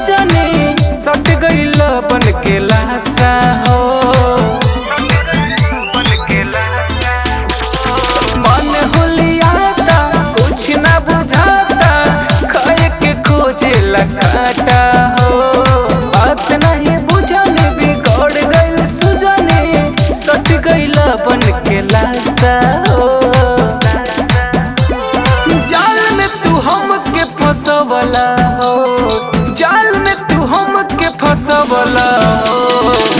सुजने सट गइल बन के लाशा हो। मन हुलियाता कुछ ना बुझाता, खाए के खोजे काटा हो। बात नहीं बुझन बिगड़ गइल सुजने सट गइल बन के लाशा हो। जाल में तू हमके फंसवला हो, जाल में तू हमके फंसवला हो।